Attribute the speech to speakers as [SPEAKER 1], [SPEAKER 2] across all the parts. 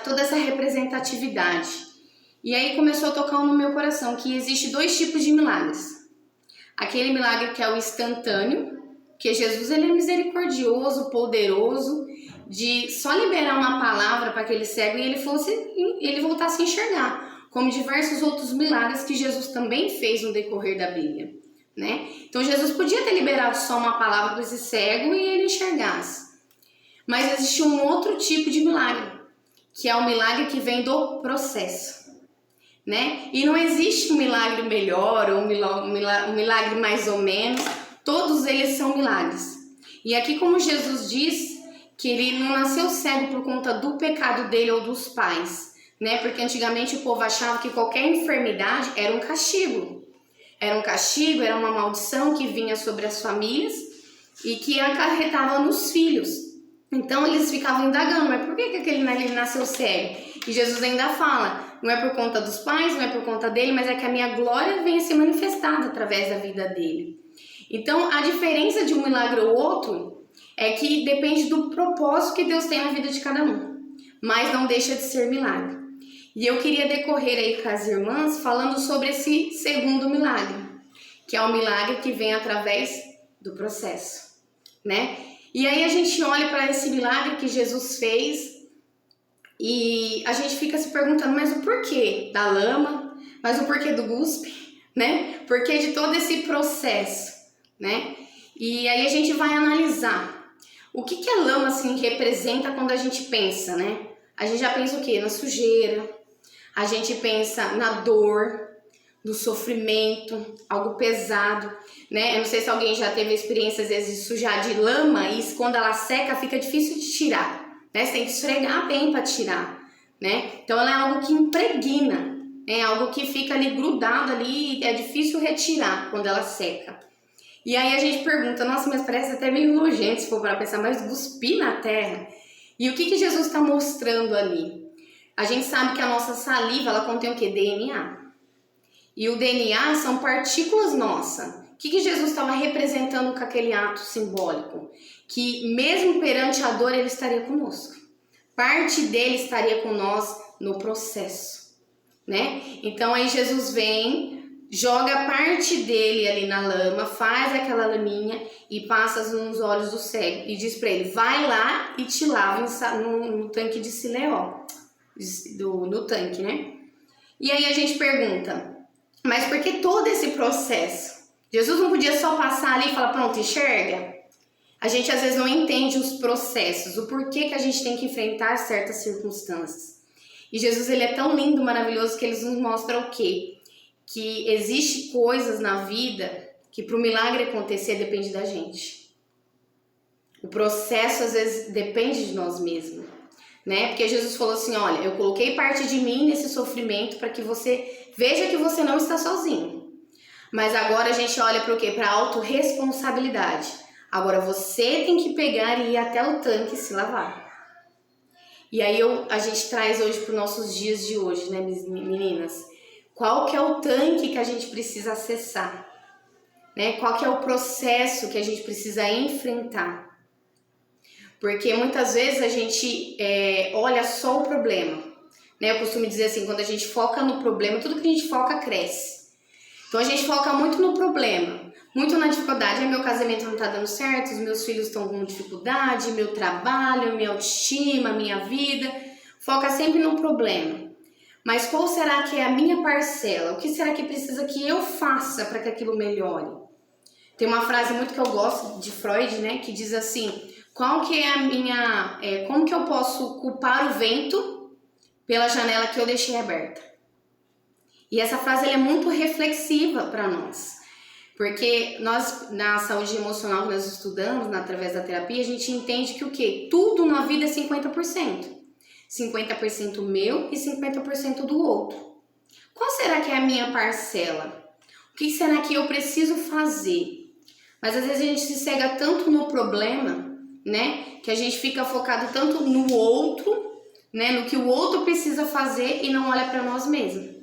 [SPEAKER 1] toda essa representatividade. E aí começou a tocar no meu coração que existe 2 tipos de milagres. Aquele milagre que é o instantâneo, que Jesus ele é misericordioso, poderoso, de só liberar uma palavra para aquele cego e ele voltasse a enxergar, como diversos outros milagres que Jesus também fez no decorrer da Bíblia, né? Então Jesus podia ter liberado só uma palavra para esse cego e ele enxergasse. Mas existe um outro tipo de milagre, que é o milagre que vem do processo, né? E não existe um milagre melhor ou um milagre mais ou menos, todos eles são milagres. E aqui como Jesus diz que ele não nasceu cego por conta do pecado dele ou dos pais, né? Porque antigamente o povo achava que qualquer enfermidade era um castigo. Era um castigo, era uma maldição que vinha sobre as famílias e que acarretava nos filhos. Então eles ficavam indagando, mas por que aquele nasceu cego? E Jesus ainda fala, não é por conta dos pais, não é por conta dele, mas é que a minha glória venha se manifestada através da vida dele. Então a diferença de um milagre ou outro é que depende do propósito que Deus tem na vida de cada um, mas não deixa de ser milagre. E eu queria decorrer aí com as irmãs falando sobre esse segundo milagre, que é o milagre que vem através do processo, né? E aí a gente olha para esse milagre que Jesus fez e a gente fica se perguntando, mas o porquê da lama, mas o porquê do guspe, né? Porquê de todo esse processo, né? E aí a gente vai analisar o que a lama assim representa quando a gente pensa, né? A gente já pensa o quê? Na sujeira, a gente pensa na dor, no sofrimento, algo pesado, né? Eu não sei se alguém já teve experiência às vezes de sujar de lama e quando ela seca fica difícil de tirar, né? Você tem que esfregar bem para tirar, né? Então ela é algo que impregna, é algo que fica ali grudado ali, é difícil retirar quando ela seca. E aí a gente pergunta, nossa, mas parece até meio nojento se for para pensar, mas cuspir na terra. E o que Jesus está mostrando ali? A gente sabe que a nossa saliva, ela contém o quê? DNA. E o DNA são partículas nossas. O que Jesus estava representando com aquele ato simbólico? Que mesmo perante a dor, ele estaria conosco. Parte dele estaria com nós no processo, né? Então aí Jesus vem, joga parte dele ali na lama, faz aquela laminha e passa nos olhos do cego e diz para ele, vai lá e te lava no tanque de Siloé, no tanque, né? E aí a gente pergunta, mas por que todo esse processo? Jesus não podia só passar ali e falar, pronto, enxerga? A gente às vezes não entende os processos, o porquê que a gente tem que enfrentar certas circunstâncias. E Jesus ele é tão lindo, maravilhoso, que ele nos mostra o quê? Que existe coisas na vida que para o milagre acontecer depende da gente. O processo às vezes depende de nós mesmos, né? Porque Jesus falou assim, olha, eu coloquei parte de mim nesse sofrimento para que você veja que você não está sozinho. Mas agora a gente olha para o quê? Para a autorresponsabilidade. Agora você tem que pegar e ir até o tanque e se lavar. E aí a gente traz hoje para os nossos dias de hoje, né, meninas? Qual que é o tanque que a gente precisa acessar? Né? Qual que é o processo que a gente precisa enfrentar? Porque muitas vezes a gente olha só o problema. Né? Eu costumo dizer assim, quando a gente foca no problema, tudo que a gente foca cresce. Então a gente foca muito no problema, muito na dificuldade. Meu casamento não está dando certo, os meus filhos estão com dificuldade, meu trabalho, minha autoestima, minha vida. Foca sempre no problema. Mas qual será que é a minha parcela? O que será que precisa que eu faça para que aquilo melhore? Tem uma frase muito que eu gosto de Freud, né, que diz assim, qual que é a minha, como que eu posso culpar o vento pela janela que eu deixei aberta? E essa frase ela é muito reflexiva para nós, porque nós na saúde emocional que nós estudamos, através da terapia, a gente entende que o quê? Tudo na vida é 50%. 50% meu e 50% do outro. Qual será que é a minha parcela? O que será que eu preciso fazer? Mas às vezes a gente se cega tanto no problema, né? Que a gente fica focado tanto no outro, né? No que o outro precisa fazer e não olha para nós mesmos.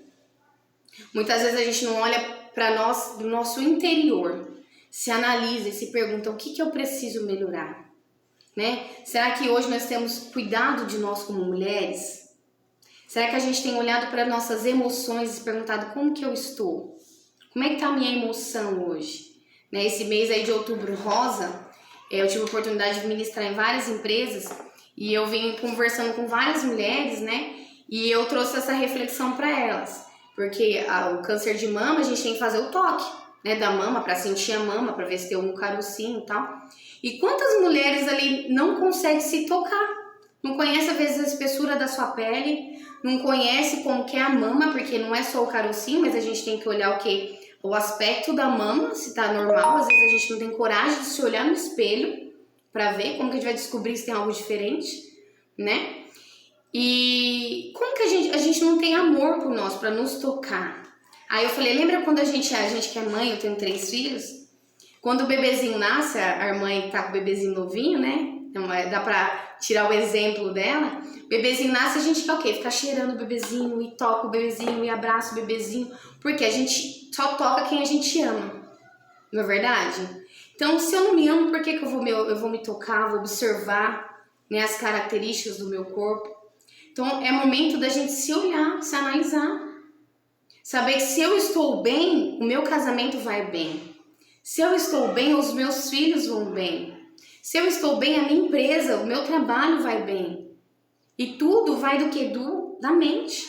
[SPEAKER 1] Muitas vezes a gente não olha para nós, do nosso interior. Se analisa e se pergunta o que eu preciso melhorar. Né? Será que hoje nós temos cuidado de nós como mulheres? Será que a gente tem olhado para nossas emoções e se perguntado como que eu estou? Como é que tá a minha emoção hoje? Né, esse mês aí de outubro rosa, eu tive a oportunidade de ministrar em várias empresas e eu vim conversando com várias mulheres, né? E eu trouxe essa reflexão para elas. Porque o câncer de mama, a gente tem que fazer o toque, né, da mama, para sentir a mama, para ver se tem algum carocinho e tal. E quantas mulheres ali não conseguem se tocar? Não conhece, às vezes, a espessura da sua pele, não conhece como que é a mama, porque não é só o carocinho, mas a gente tem que olhar o quê? O aspecto da mama, se tá normal. Às vezes a gente não tem coragem de se olhar no espelho para ver como que a gente vai descobrir se tem algo diferente, né? E como que a gente não tem amor por nós, para nos tocar? Aí eu falei, lembra quando a gente que é mãe, eu tenho 3 filhos, quando o bebezinho nasce, a mãe tá com o bebezinho novinho, né? Então dá pra tirar o exemplo dela. O bebezinho nasce, a gente quer o quê? Ficar cheirando o bebezinho e toca o bebezinho e abraça o bebezinho, porque a gente só toca quem a gente ama, não é verdade? Então, se eu não me amo, por que que eu vou me tocar, vou observar, né, as características do meu corpo? Então, é momento da gente se olhar, se analisar. Saber que se eu estou bem, o meu casamento vai bem. Se eu estou bem, os meus filhos vão bem. Se eu estou bem, a minha empresa, o meu trabalho vai bem. E tudo vai do que? Da mente.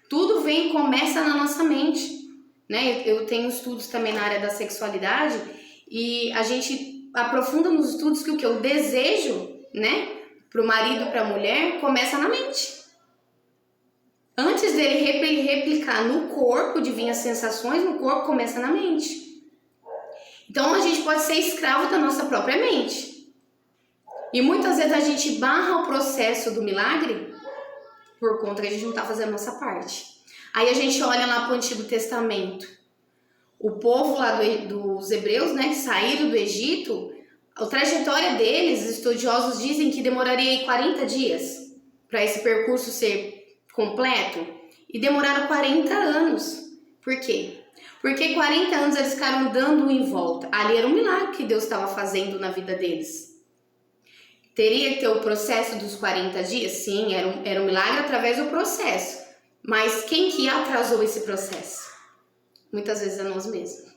[SPEAKER 1] Tudo vem e começa na nossa mente. Né? Eu tenho estudos também na área da sexualidade e a gente aprofunda nos estudos que o que? O desejo, né? Para o marido e para a mulher, começa na mente. Antes dele replicar no corpo, de vir as sensações, no corpo começa na mente. Então a gente pode ser escravo da nossa própria mente. E muitas vezes a gente barra o processo do milagre por conta que a gente não está fazendo a nossa parte. Aí a gente olha lá para o Antigo Testamento. O povo lá dos hebreus, né, que saíram do Egito, a trajetória deles, estudiosos dizem que demoraria 40 dias para esse percurso ser completo. E demoraram 40 anos. Por quê? Porque 40 anos eles ficaram dando em volta. Ali era um milagre que Deus estava fazendo na vida deles. Teria que ter o processo dos 40 dias? Sim, era um milagre através do processo. Mas quem que atrasou esse processo? Muitas vezes é nós mesmos.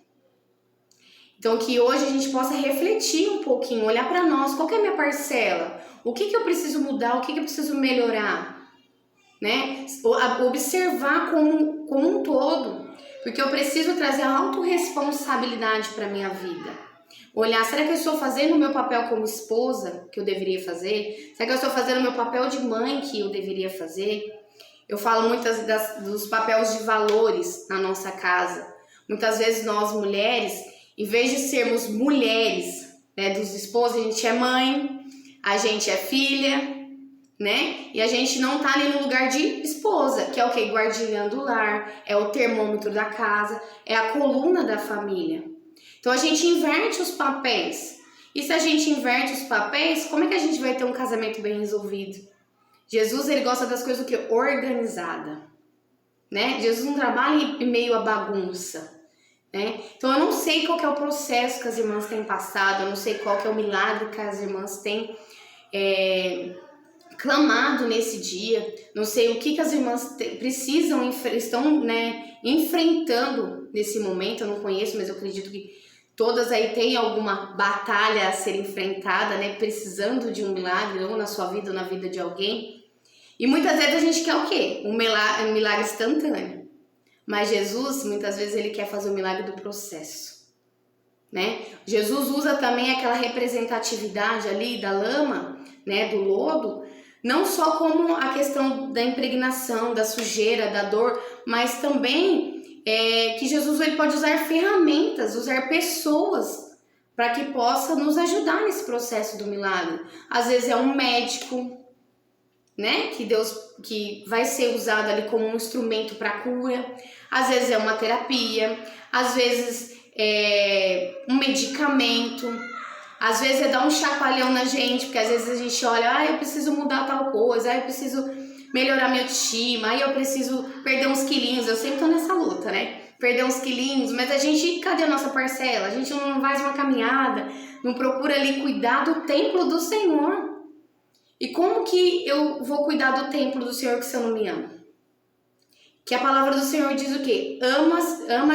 [SPEAKER 1] Então que hoje a gente possa refletir um pouquinho, olhar para nós, qual que é a minha parcela? O que eu preciso mudar? O que eu preciso melhorar? Né? Observar como um todo. Porque eu preciso trazer a autorresponsabilidade para a minha vida. Olhar, será que eu estou fazendo o meu papel como esposa, que eu deveria fazer? Será que eu estou fazendo o meu papel de mãe, que eu deveria fazer? Eu falo muitas dos papéis de valores na nossa casa. Muitas vezes nós, mulheres, em vez de sermos mulheres, né, dos esposos, a gente é mãe, a gente é filha, né? E a gente não tá ali no lugar de esposa, que é o quê? Guardiã do lar, é o termômetro da casa, é a coluna da família. Então a gente inverte os papéis. E se a gente inverte os papéis, como é que a gente vai ter um casamento bem resolvido? Jesus, ele gosta das coisas o quê? Organizada, né? Jesus não trabalha em meio à bagunça, né? Então eu não sei qual que é o processo que as irmãs têm passado, eu não sei qual que é o milagre que as irmãs têm clamado nesse dia, não sei o que as irmãs estão, né, enfrentando nesse momento. Eu não conheço, mas eu acredito que todas aí têm alguma batalha a ser enfrentada, né, precisando de um milagre, ou na sua vida ou na vida de alguém. E muitas vezes a gente quer o quê? Um milagre instantâneo. Mas Jesus, muitas vezes, ele quer fazer o milagre do processo, né? Jesus usa também aquela representatividade ali da lama, né, do lodo, não só como a questão da impregnação, da sujeira, da dor, mas também que Jesus ele pode usar ferramentas, usar pessoas para que possa nos ajudar nesse processo do milagre. Às vezes é um médico, né, que vai ser usado ali como um instrumento para cura. Às vezes é uma terapia, às vezes é um medicamento. Às vezes é dar um chacoalhão na gente, porque às vezes a gente olha, eu preciso mudar tal coisa, eu preciso melhorar minha autoestima, eu preciso perder uns quilinhos. Eu sempre tô nessa luta, né? Perder uns quilinhos, mas a gente, cadê a nossa parcela? A gente não faz uma caminhada, não procura ali cuidar do templo do Senhor. E como que eu vou cuidar do templo do Senhor se eu não me amo? Que a palavra do Senhor diz o quê? Ama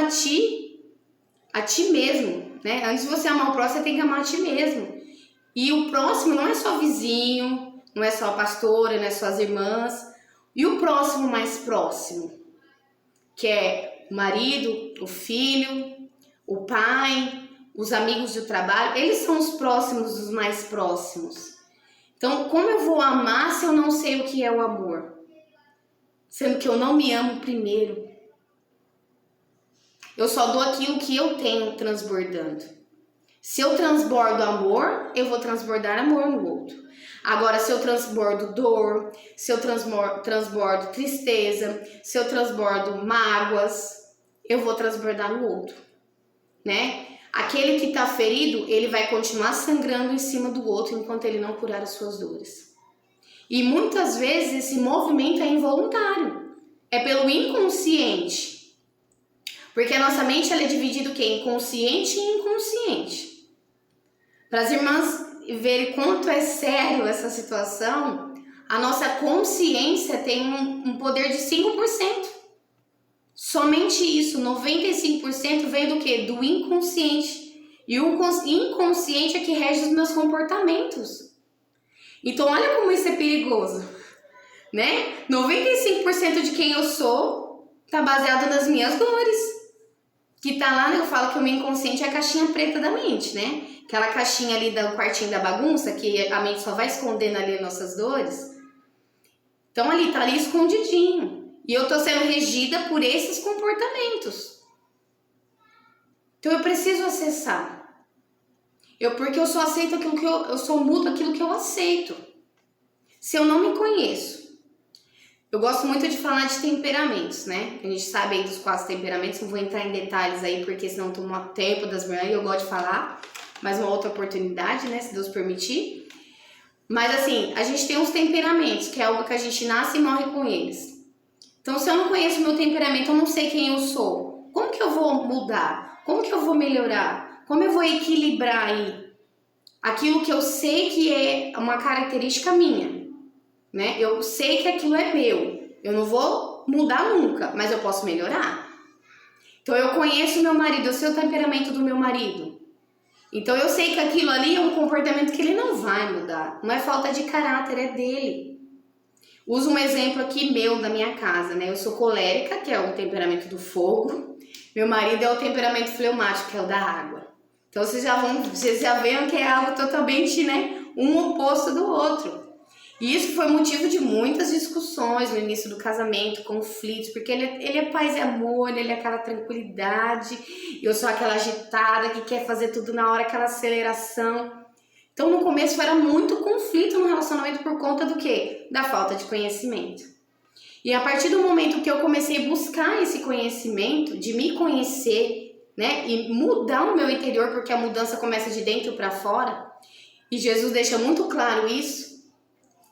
[SPEAKER 1] a ti mesmo, né? Antes de você amar o próximo, você tem que amar a ti mesmo. E o próximo não é só vizinho, não é só a pastora, não é só as irmãs. E o próximo mais próximo, que é o marido, o filho, o pai, os amigos do trabalho, eles são os próximos, os mais próximos. Então, como eu vou amar se eu não sei o que é o amor? Sendo que eu não me amo primeiro. Eu só dou aquilo que eu tenho transbordando. Se eu transbordo amor, eu vou transbordar amor no outro. Agora, se eu transbordo dor, se eu transbordo tristeza, se eu transbordo mágoas, eu vou transbordar no outro, né? Aquele que está ferido, ele vai continuar sangrando em cima do outro enquanto ele não curar as suas dores. E muitas vezes esse movimento é involuntário, é pelo inconsciente. Porque a nossa mente ela é dividida em consciente e inconsciente. Para as irmãs verem quanto é sério essa situação, a nossa consciência tem um poder de 5%. Somente isso, 95% vem do quê? Do inconsciente. E o inconsciente é que rege os meus comportamentos. Então olha como isso é perigoso, né? 95% de quem eu sou está baseado nas minhas dores. Que tá lá, eu falo que o meu inconsciente é a caixinha preta da mente, né? Aquela caixinha ali do quartinho da bagunça, que a mente só vai escondendo ali as nossas dores. Então ali, tá ali escondidinho. E eu tô sendo regida por esses comportamentos. Então eu preciso acessar. Porque eu só aceito aquilo que eu só mudo aquilo que eu aceito. Se eu não me conheço. Eu gosto muito de falar de temperamentos, né? A gente sabe aí dos 4 temperamentos, não vou entrar em detalhes aí, porque senão toma tempo das manhãs e eu gosto de falar. Mas uma outra oportunidade, né? Se Deus permitir. Mas assim, a gente tem uns temperamentos, que é algo que a gente nasce e morre com eles. Então, se eu não conheço o meu temperamento, eu não sei quem eu sou. Como que eu vou mudar? Como que eu vou melhorar? Como eu vou equilibrar aí aquilo que eu sei que é uma característica minha? Né? Eu sei que aquilo é meu, eu não vou mudar nunca, mas eu posso melhorar. Então eu conheço meu marido, eu sei o temperamento do meu marido. Então eu sei que aquilo ali é um comportamento que ele não vai mudar. Não é falta de caráter, é dele. Uso um exemplo aqui meu da minha casa, né? Eu sou colérica, que é o temperamento do fogo. Meu marido é o temperamento fleumático, que é o da água. Então vocês já veem que é algo totalmente, né? Um oposto do outro. E isso foi motivo de muitas discussões no início do casamento, conflitos, porque ele é paz e amor, ele é aquela tranquilidade, e eu sou aquela agitada que quer fazer tudo na hora, aquela aceleração. Então no começo era muito conflito no relacionamento por conta do quê? Da falta de conhecimento. E a partir do momento que eu comecei a buscar esse conhecimento, de me conhecer, né, e mudar o meu interior, porque a mudança começa de dentro para fora, e Jesus deixa muito claro isso,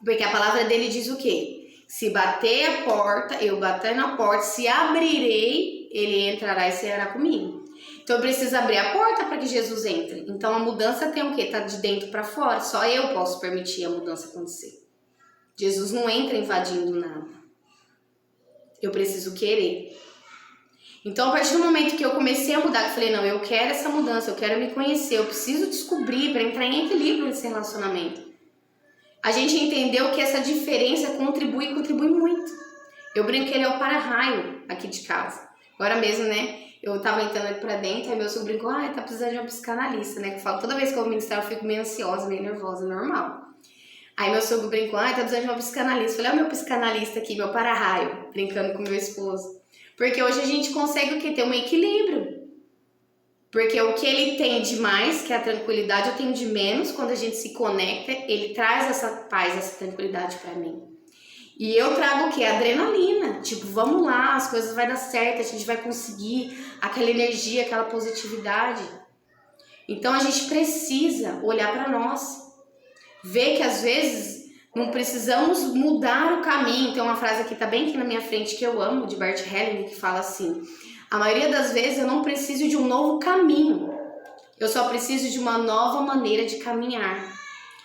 [SPEAKER 1] porque a palavra dele diz o quê? Se bater a porta, eu bater na porta, se abrirei, ele entrará e ceará comigo. Então eu preciso abrir a porta para que Jesus entre. Então a mudança tem o quê? Tá de dentro para fora. Só eu posso permitir a mudança acontecer. Jesus não entra invadindo nada. Eu preciso querer. Então a partir do momento que eu comecei a mudar, eu falei, não, eu quero essa mudança, eu quero me conhecer, eu preciso descobrir para entrar em equilíbrio nesse relacionamento. A gente entendeu que essa diferença contribui muito. Eu brinco que ele é o para-raio aqui de casa. Agora mesmo, né? Eu tava entrando aqui pra dentro, aí meu sogro brincou, tá precisando de uma psicanalista, né? Que eu falo, toda vez que eu vou ministrar, eu fico meio ansiosa, meio nervosa, normal. Aí meu sogro brincou, tá precisando de uma psicanalista. Eu falei, meu psicanalista aqui, meu para-raio, brincando com meu esposo. Porque hoje a gente consegue o quê? Ter um equilíbrio. Porque o que ele tem de mais, que é a tranquilidade, eu tenho de menos. Quando a gente se conecta, ele traz essa paz, essa tranquilidade pra mim. E eu trago o quê? Adrenalina. Tipo, vamos lá, as coisas vão dar certo, a gente vai conseguir. Aquela energia, aquela positividade. Então a gente precisa olhar pra nós. Ver que às vezes não precisamos mudar o caminho. Tem uma frase aqui, tá bem aqui na minha frente, que eu amo, de Bert Helling, que fala assim: a maioria das vezes eu não preciso de um novo caminho, eu só preciso de uma nova maneira de caminhar.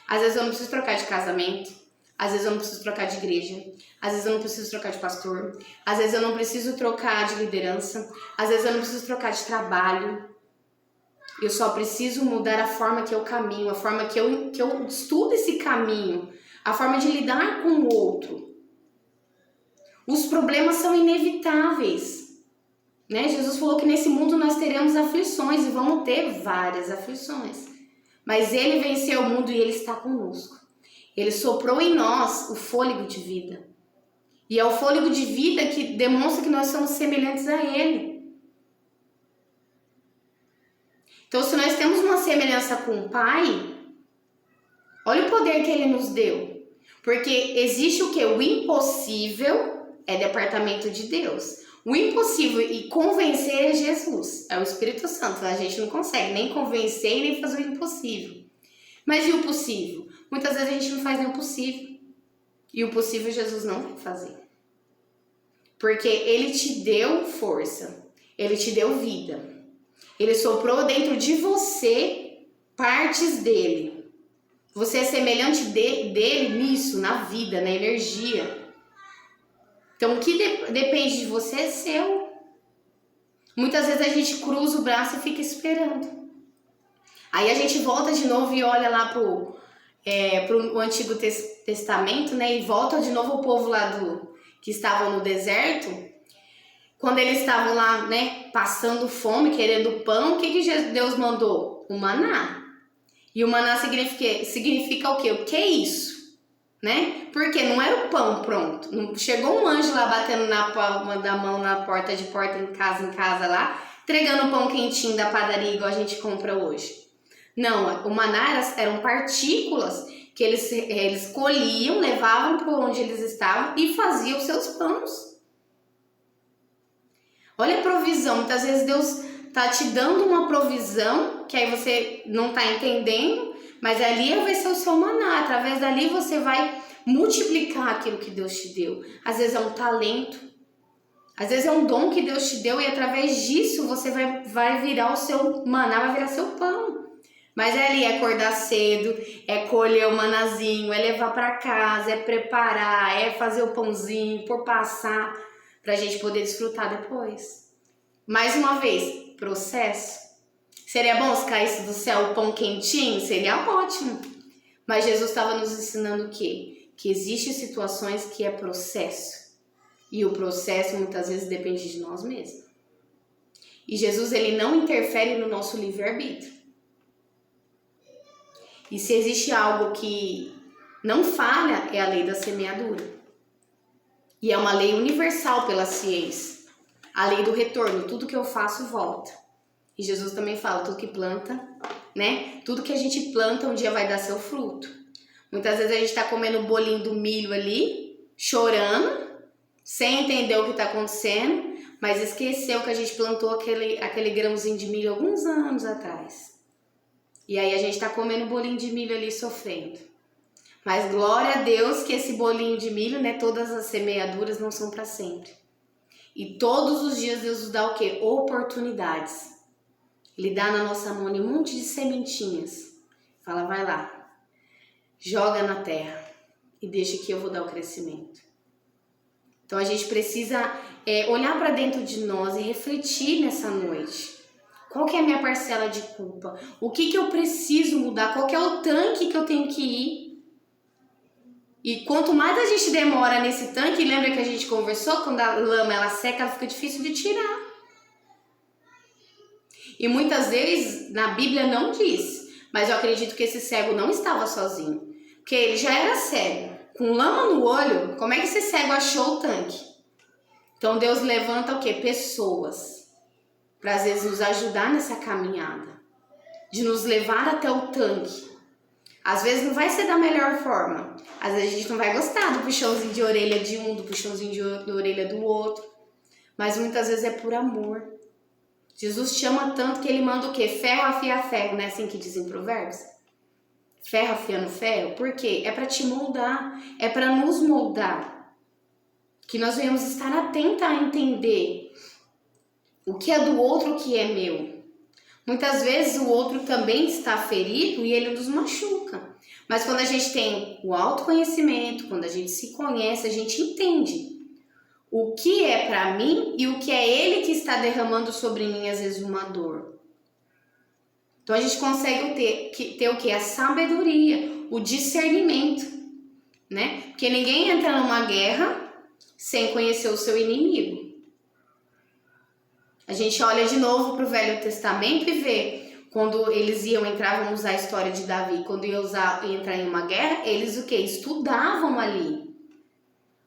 [SPEAKER 1] Às vezes eu não preciso trocar de casamento, Às vezes eu não preciso trocar de igreja, às vezes eu não preciso trocar de pastor, às vezes eu não preciso trocar de liderança, às vezes eu não preciso trocar de trabalho. Eu só preciso mudar a forma que eu caminho, a forma que eu estudo esse caminho, a forma de lidar com o outro. Os problemas são inevitáveis, né? Jesus falou que nesse mundo nós teremos aflições e vamos ter várias aflições. Mas ele venceu o mundo e ele está conosco. Ele soprou em nós o fôlego de vida. E é o fôlego de vida que demonstra que nós somos semelhantes a ele. Então, se nós temos uma semelhança com o Pai, olha o poder que ele nos deu. Porque existe o quê? O impossível é departamento de Deus. O impossível e convencer é Jesus, é o Espírito Santo. A gente não consegue nem convencer e nem fazer o impossível. Mas e o possível? Muitas vezes a gente não faz nem o possível. E o possível Jesus não vai fazer. Porque ele te deu força, ele te deu vida. Ele soprou dentro de você partes dele. Você é semelhante dele nisso, na vida, na energia. Então, o que depende de você é seu. Muitas vezes a gente cruza o braço e fica esperando. Aí a gente volta de novo e olha lá pro Antigo Testamento, né? E volta de novo o povo lá que estava no deserto. Quando eles estavam lá, né, passando fome, querendo pão, o que Deus mandou? O maná. E o maná significa o quê? O que é isso? Né? Porque não era o pão pronto. Não chegou um anjo lá batendo na palma da mão, na porta de porta, em casa lá, entregando o pão quentinho da padaria igual a gente compra hoje. Não, o maná eram partículas que eles colhiam, levavam para onde eles estavam e faziam os seus pães. Olha a provisão, muitas vezes Deus tá te dando uma provisão que aí você não tá entendendo, mas ali vai ser o seu maná, através dali você vai multiplicar aquilo que Deus te deu. Às vezes é um talento, às vezes é um dom que Deus te deu e através disso você vai virar o seu maná, vai virar seu pão. Mas é ali, é acordar cedo, é colher o manazinho, é levar para casa, é preparar, é fazer o pãozinho, por passar, pra gente poder desfrutar depois. Mais uma vez, processo. Seria bom se caísse do céu o pão quentinho? Seria ótimo. Mas Jesus estava nos ensinando o quê? Que existem situações que é processo. E o processo muitas vezes depende de nós mesmos. E Jesus, ele não interfere no nosso livre-arbítrio. E se existe algo que não falha, é a lei da semeadura. E é uma lei universal pela ciência. A lei do retorno, tudo que eu faço volta. E Jesus também fala, tudo que planta, né? Tudo que a gente planta um dia vai dar seu fruto. Muitas vezes a gente tá comendo o bolinho do milho ali, chorando, sem entender o que tá acontecendo, mas esqueceu que a gente plantou aquele grãozinho de milho alguns anos atrás. E aí a gente tá comendo o bolinho de milho ali sofrendo. Mas glória a Deus que esse bolinho de milho, né, todas as semeaduras não são para sempre. E todos os dias Deus nos dá o quê? Oportunidades. Ele dá na nossa mão um monte de sementinhas. Fala, vai lá, joga na terra e deixa que eu vou dar o crescimento. Então a gente precisa olhar para dentro de nós e refletir nessa noite. Qual que é a minha parcela de culpa? O que eu preciso mudar? Qual que é o tanque que eu tenho que ir? E quanto mais a gente demora nesse tanque, lembra que a gente conversou? Quando a lama ela seca, ela fica difícil de tirar. E muitas vezes na Bíblia não diz, mas eu acredito que esse cego não estava sozinho. Porque ele já era cego. Com lama no olho, como é que esse cego achou o tanque? Então Deus levanta o quê? Pessoas. Para às vezes nos ajudar nessa caminhada. De nos levar até o tanque. Às vezes não vai ser da melhor forma. Às vezes a gente não vai gostar do puxãozinho de orelha de um, do puxãozinho de orelha do outro. Mas muitas vezes é por amor. Jesus te ama tanto que ele manda o quê? Ferro afia ferro, não é assim que dizem Provérbios? Ferro afiando ferro. Por quê? É para te moldar. É para nos moldar. Que nós venhamos estar atentos a entender o que é do outro, o que é meu. Muitas vezes o outro também está ferido e ele nos machuca. Mas quando a gente tem o autoconhecimento, quando a gente se conhece, a gente entende o que é para mim e o que é ele que está derramando sobre mim, às vezes, uma dor. Então a gente consegue ter o que? A sabedoria, o discernimento, né? Porque ninguém entra numa guerra sem conhecer o seu inimigo. A gente olha de novo para o Velho Testamento e vê quando eles iam entrar, vamos usar a história de Davi, quando iam entrar em uma guerra, eles o que? Estudavam ali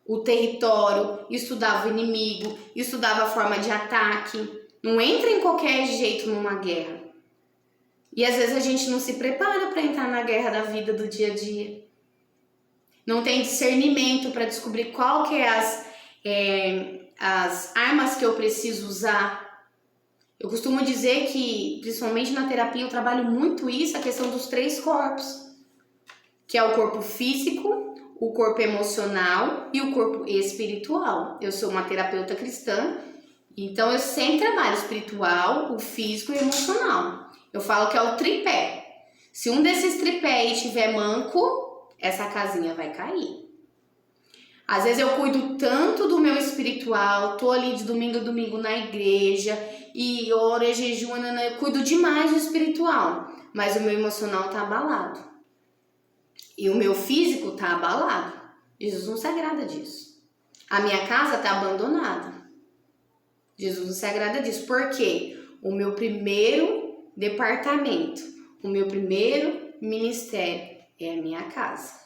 [SPEAKER 1] o território, estudava o inimigo, estudava a forma de ataque. Não entra em qualquer jeito numa guerra. E às vezes a gente não se prepara para entrar na guerra da vida do dia a dia. Não tem discernimento para descobrir qual que é as armas que eu preciso usar. Eu costumo dizer que, principalmente na terapia, eu trabalho muito isso, a questão dos 3 corpos. Que é o corpo físico, o corpo emocional e o corpo espiritual. Eu sou uma terapeuta cristã, então eu sempre trabalho espiritual, o físico e o emocional. Eu falo que é o tripé. Se um desses tripé estiver manco, essa casinha vai cair. Às vezes eu cuido tanto do meu espiritual, tô ali de domingo a domingo na igreja e oro e jejuo, eu cuido demais do espiritual, mas o meu emocional tá abalado. E o meu físico tá abalado. Jesus não se agrada disso. A minha casa tá abandonada. Jesus não se agrada disso. Por quê? O meu primeiro departamento, o meu primeiro ministério é a minha casa.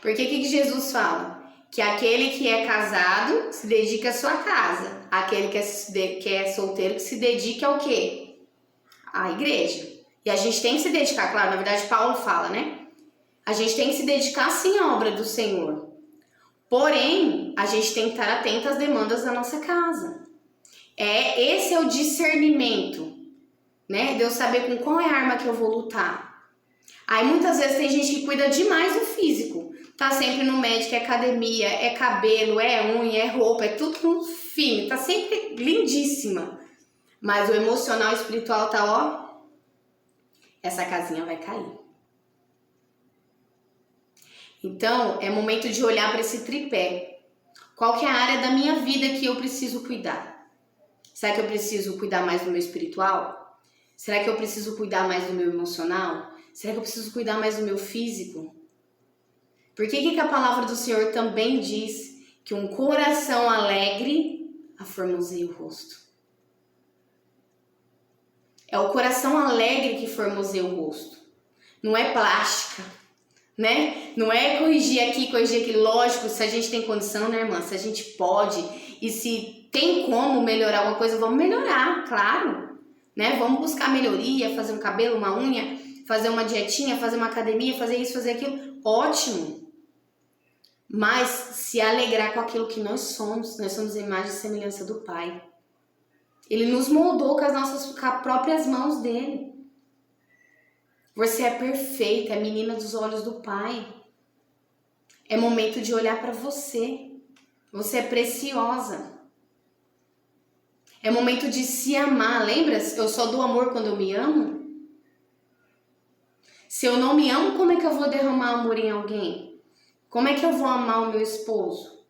[SPEAKER 1] Porque o que Jesus fala? Que aquele que é casado se dedica à sua casa. Aquele que é solteiro que se dedica ao quê? À igreja. E a gente tem que se dedicar, claro, na verdade Paulo fala, né? A gente tem que se dedicar sim à obra do Senhor. Porém, a gente tem que estar atento às demandas da nossa casa. Esse é o discernimento, né? De eu saber com qual é a arma que eu vou lutar. Aí muitas vezes tem gente que cuida demais do físico. Tá sempre no médico, é academia, é cabelo, é unha, é roupa, é tudo no fim. Tá sempre lindíssima. Mas o emocional e espiritual tá, ó, essa casinha vai cair. Então, é momento de olhar para esse tripé. Qual que é a área da minha vida que eu preciso cuidar? Será que eu preciso cuidar mais do meu espiritual? Será que eu preciso cuidar mais do meu emocional? Será que eu preciso cuidar mais do meu físico? Por que a palavra do Senhor também diz que um coração alegre aformoseia o rosto? É o coração alegre que formoseia o rosto. Não é plástica, né? Não é corrigir aqui, corrigir aqui. Lógico, se a gente tem condição, né, irmã? Se a gente pode e se tem como melhorar alguma coisa, vamos melhorar, claro. Né? Vamos buscar melhoria, fazer um cabelo, uma unha, fazer uma dietinha, fazer uma academia, fazer isso, fazer aquilo. Ótimo. Mas se alegrar com aquilo que nós somos a imagem e semelhança do Pai. Ele nos moldou com as próprias mãos dele. Você é perfeita, é menina dos olhos do Pai. É momento de olhar para você. Você é preciosa. É momento de se amar. Lembra? Eu só dou amor quando eu me amo. Se eu não me amo, como é que eu vou derramar amor em alguém? Como é que eu vou amar o meu esposo?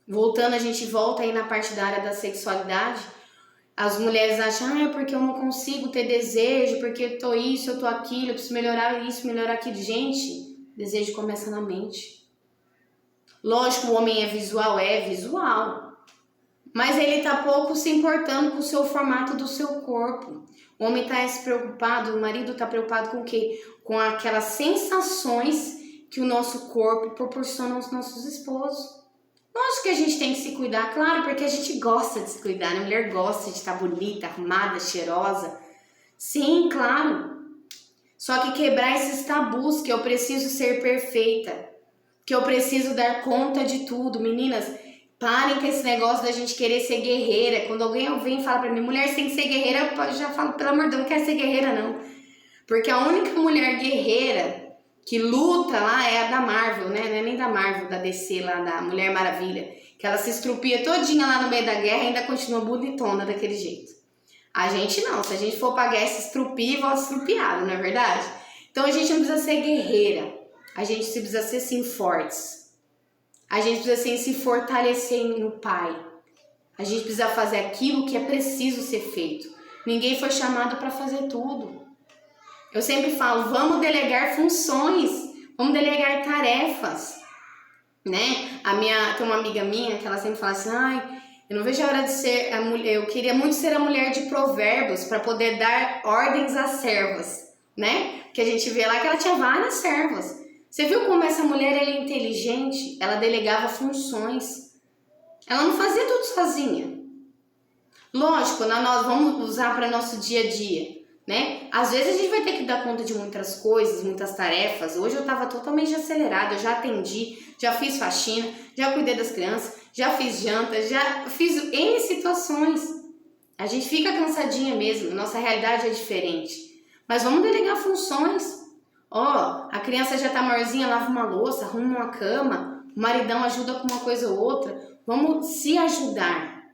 [SPEAKER 1] Voltando, a gente volta aí na parte da área da sexualidade. As mulheres acham, é porque eu não consigo ter desejo, porque eu tô isso, eu tô aquilo, eu preciso melhorar isso, melhorar aquilo. Gente, desejo começa na mente. Lógico, o homem é visual. Mas ele tá pouco se importando com o seu formato do seu corpo. O homem tá se preocupado, o marido tá preocupado com o quê? Com aquelas sensações que o nosso corpo proporciona aos nossos esposos. Lógico que a gente tem que se cuidar, claro, porque a gente gosta de se cuidar, né? A mulher gosta de estar bonita, arrumada, cheirosa. Sim, claro. Só que quebrar esses tabus, que eu preciso ser perfeita, que eu preciso dar conta de tudo. Meninas, parem com esse negócio da gente querer ser guerreira. Quando alguém vem e fala pra mim, mulher, você tem que ser guerreira, eu já falo, pelo amor de Deus, não quero ser guerreira, não. Porque a única mulher guerreira que luta lá é a da Marvel, né? Não é nem da Marvel, da DC lá, da Mulher Maravilha. Que ela se estrupia todinha lá no meio da guerra e ainda continua bonitona daquele jeito. A gente não, se a gente for pra guerra se estrupia, volta estrupiado, não é verdade? Então a gente não precisa ser guerreira, a gente precisa ser sim fortes. A gente precisa sim se fortalecer no Pai. A gente precisa fazer aquilo que é preciso ser feito. Ninguém foi chamado para fazer tudo. Eu sempre falo, vamos delegar funções, vamos delegar tarefas, né? Tem uma amiga minha que ela sempre fala assim, ai, eu não vejo a hora de ser a mulher, eu queria muito ser a mulher de Provérbios para poder dar ordens às servas, né? Que a gente vê lá que ela tinha várias servas. Você viu como essa mulher ela é inteligente? Ela delegava funções. Ela não fazia tudo sozinha. Lógico, nós vamos usar para nosso dia a dia, né? Às vezes a gente vai ter que dar conta de muitas coisas, muitas tarefas. Hoje eu estava totalmente acelerada, eu já atendi, já fiz faxina, já cuidei das crianças, já fiz janta, já fiz N situações. A gente fica cansadinha mesmo, nossa realidade é diferente. Mas vamos delegar funções. A criança já tá maiorzinha, lava uma louça, arruma uma cama, o maridão ajuda com uma coisa ou outra. Vamos se ajudar,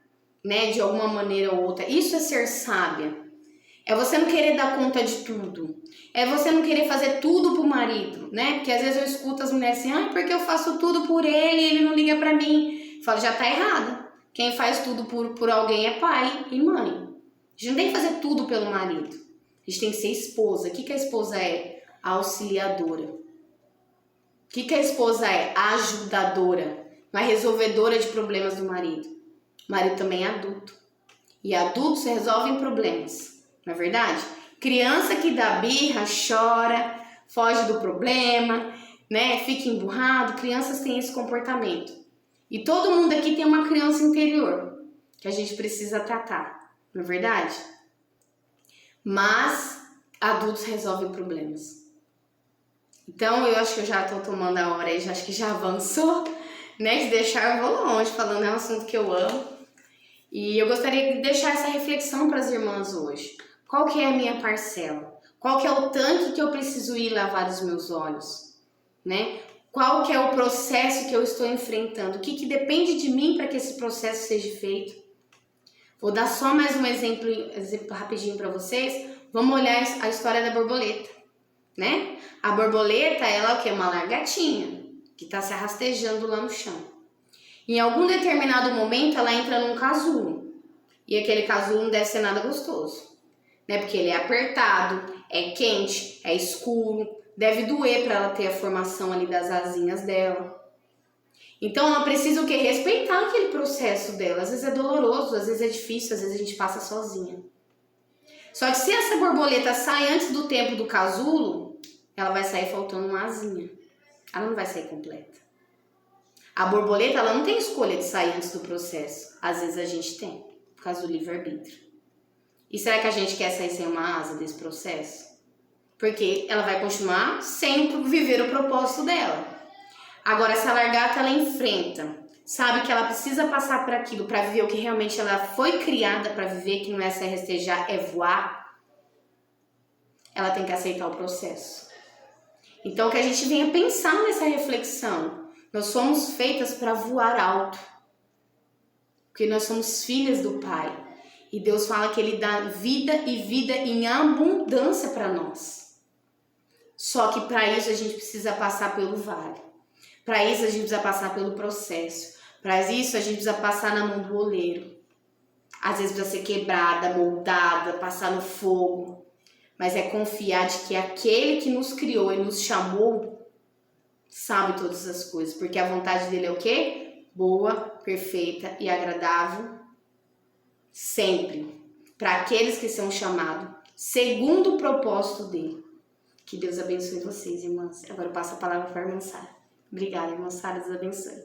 [SPEAKER 1] né, de alguma maneira ou outra. Isso é ser sábia. É você não querer dar conta de tudo. É você não querer fazer tudo pro marido, né? Porque às vezes eu escuto as mulheres assim, porque eu faço tudo por ele e ele não liga pra mim. Eu falo, já tá errado. Quem faz tudo por alguém é pai e mãe. A gente não tem que fazer tudo pelo marido. A gente tem que ser esposa. O que a esposa é? Auxiliadora. O que a esposa é? Ajudadora. Não é resolvedora de problemas do marido. O marido também é adulto. E adultos resolvem problemas. Não é verdade? Criança que dá birra, chora, foge do problema, né? Fica emburrado. Crianças têm esse comportamento. E todo mundo aqui tem uma criança interior que a gente precisa tratar. Não é verdade? Mas adultos resolvem problemas. Então eu acho que eu já tô tomando a hora aí, acho que já avançou, né? De deixar, eu vou longe falando, é um assunto que eu amo. E eu gostaria de deixar essa reflexão para as irmãs hoje. Qual que é a minha parcela? Qual que é o tanque que eu preciso ir lavar os meus olhos? Né? Qual que é o processo que eu estou enfrentando? O que depende de mim para que esse processo seja feito? Vou dar só mais um exemplo rapidinho para vocês. Vamos olhar a história da borboleta, né? A borboleta, ela é o quê? Uma lagartinha que está se rastejando lá no chão. Em algum determinado momento, ela entra num casulo. E aquele casulo não deve ser nada gostoso, né? Porque ele é apertado, é quente, é escuro, deve doer para ela ter a formação ali das asinhas dela. Então ela precisa o quê? Respeitar aquele processo dela. Às vezes é doloroso, às vezes é difícil, às vezes a gente passa sozinha. Só que se essa borboleta sai antes do tempo do casulo, ela vai sair faltando uma asinha. Ela não vai sair completa. A borboleta, ela não tem escolha de sair antes do processo. Às vezes a gente tem, por causa do livre-arbítrio. E será que a gente quer sair sem uma asa desse processo? Porque ela vai continuar sem viver o propósito dela. Agora, se a lagarta, ela enfrenta, sabe que ela precisa passar por aquilo para viver o que realmente ela foi criada para viver, que não é se restejar, é voar, ela tem que aceitar o processo. Então, que a gente venha pensar nessa reflexão. Nós somos feitas para voar alto, porque nós somos filhas do Pai. E Deus fala que Ele dá vida e vida em abundância para nós. Só que para isso a gente precisa passar pelo vale. Para isso a gente precisa passar pelo processo. Para isso a gente precisa passar na mão do oleiro. Às vezes precisa ser quebrada, moldada, passar no fogo. Mas é confiar de que aquele que nos criou e nos chamou sabe todas as coisas. Porque a vontade dele é o quê? Boa, perfeita e agradável. Sempre. Para aqueles que são chamados segundo o propósito dele. Que Deus abençoe vocês, irmãs. Agora eu passo a palavra para a irmã Sara. Obrigada, irmã Sara. Deus abençoe.